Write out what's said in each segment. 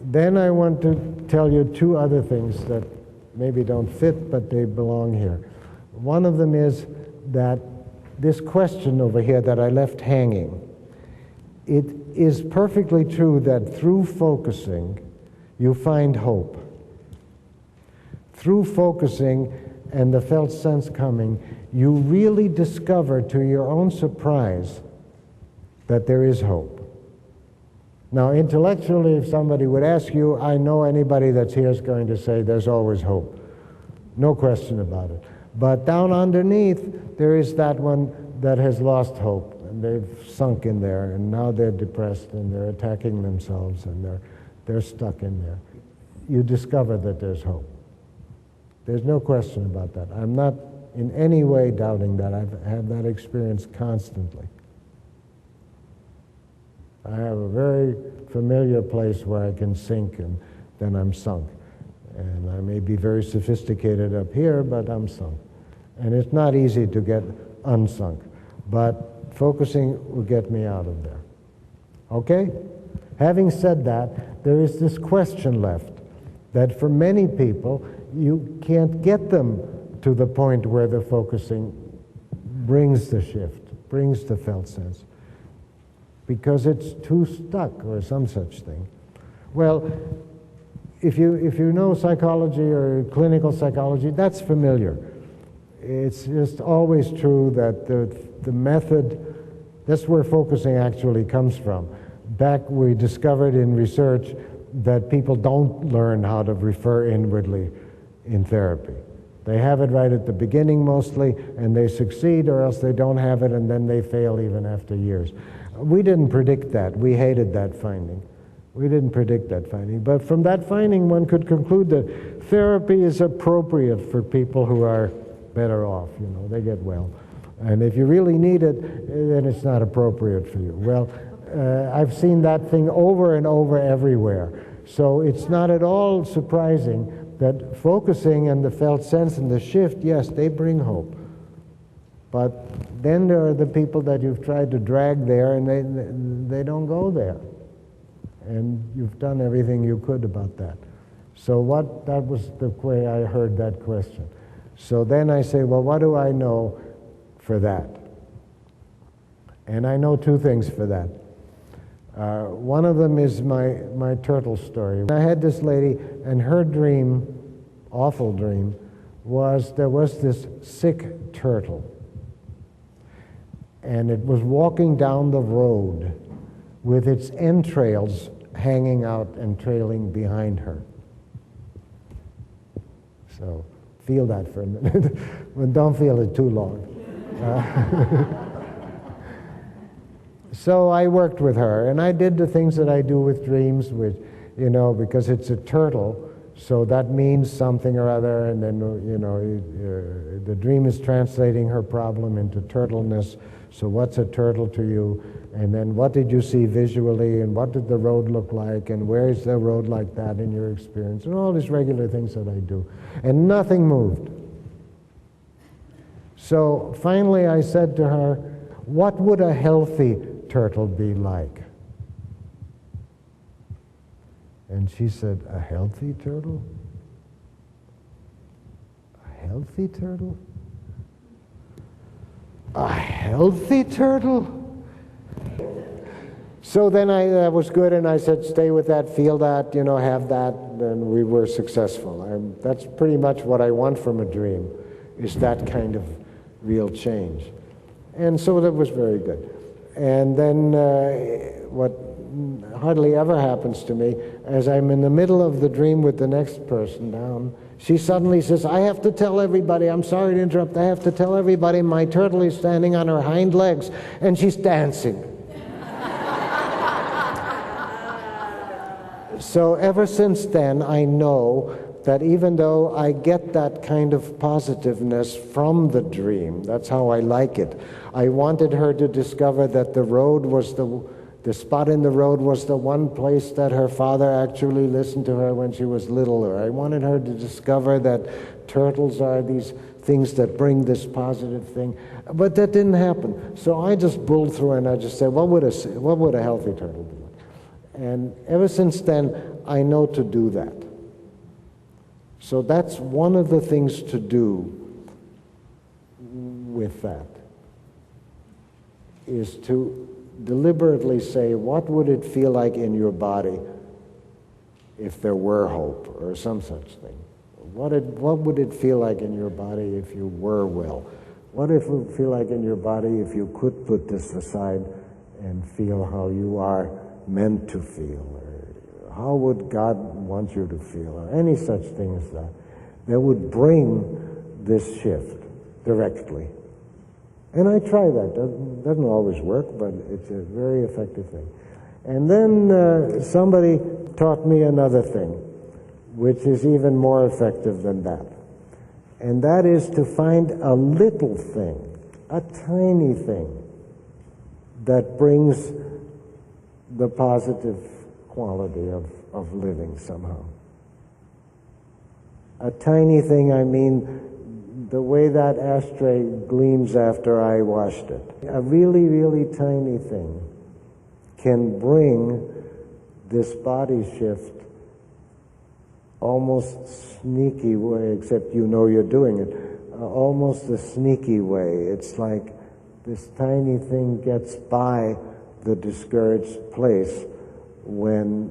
Then I want to tell you two other things that maybe don't fit, but they belong here. One of them is that this question over here that I left hanging, it is perfectly true that through focusing, you find hope. Through focusing and the felt sense coming, you really discover to your own surprise that there is hope. Now, intellectually, if somebody would ask you, I know anybody that's here is going to say there's always hope. No question about it. But down underneath, there is that one that has lost hope, and they've sunk in there, and now they're depressed, and they're attacking themselves, and they're stuck in there. You discover that there's hope. There's no question about that. I'm not in any way doubting that. I've had that experience constantly. I have a very familiar place where I can sink, and then I'm sunk. And I may be very sophisticated up here, but I'm sunk. And it's not easy to get unsunk, but focusing will get me out of there. Okay? Having said that, there is this question left, that for many people, you can't get them to the point where the focusing brings the shift, brings the felt sense, because it's too stuck or some such thing. Well, if you know psychology or clinical psychology, that's familiar. It's just always true that the method, that's where focusing actually comes from. Back we discovered in research that people don't learn how to refer inwardly in therapy. They have it right at the beginning mostly, and they succeed, or else they don't have it, and then they fail even after years. We didn't predict that. We hated that finding. We didn't predict that finding. But from that finding, one could conclude that therapy is appropriate for people who are better off. You know, they get well. And if you really need it, then it's not appropriate for you. Well, I've seen that thing over and over everywhere. So it's not at all surprising that focusing and the felt sense and the shift, yes, they bring hope. But then there are the people that you've tried to drag there, and they don't go there. And you've done everything you could about that. So that was the way I heard that question. So then I say, well, what do I know for that? And I know two things for that. One of them is my turtle story. I had this lady, and her dream, awful dream, was there was this sick turtle. And it was walking down the road with its entrails hanging out and trailing behind her. So feel that for a minute, but don't feel it too long. So I worked with her, and I did the things that I do with dreams, which, you know, because it's a turtle, so that means something or other, and then, you know, the dream is translating her problem into turtleness. So what's a turtle to you? And then what did you see visually, and what did the road look like, and where is the road like that in your experience, and all these regular things that I do. And nothing moved. So finally I said to her, what would a healthy turtle be like? And she said, a healthy turtle? A healthy turtle? A healthy turtle? So then that was good, and I said, stay with that, feel that, you know, have that, and we were successful. That's pretty much what I want from a dream, is that kind of real change. And so that was very good. And then what hardly ever happens to me, as I'm in the middle of the dream with the next person down, she suddenly says, I have to tell everybody, I'm sorry to interrupt, I have to tell everybody my turtle is standing on her hind legs, and she's dancing. So ever since then, I know that even though I get that kind of positiveness from the dream, that's how I like it. I wanted her to discover that the road was the spot in the road was the one place that her father actually listened to her when she was littler. I wanted her to discover that turtles are these things that bring this positive thing. But that didn't happen. So I just bulled through, and I just said, what would a healthy turtle be like? And ever since then, I know to do that. So that's one of the things to do with that, is to deliberately say, what would it feel like in your body if there were hope, or some such thing? What would it feel like in your body if you were well? What if it would feel like in your body if you could put this aside and feel how you are meant to feel? Or how would God want you to feel? Or any such thing as that. That would bring this shift directly. And I try that. Doesn't always work, but it's a very effective thing. And then somebody taught me another thing, which is even more effective than that. And that is to find a little thing, a tiny thing, that brings the positive quality of living somehow. A tiny thing, I mean the way that ashtray gleams after I washed it. A really, really tiny thing can bring this body shift almost sneaky way, except you know you're doing it, almost a sneaky way. It's like this tiny thing gets by the discouraged place when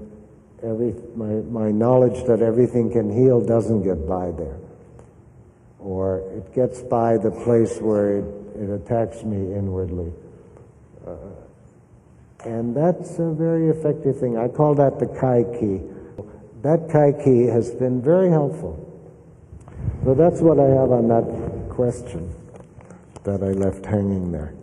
my knowledge that everything can heal doesn't get by there. Or it gets by the place where it attacks me inwardly. And that's a very effective thing. I call that the Kai key. That Kai key has been very helpful. So that's what I have on that question that I left hanging there.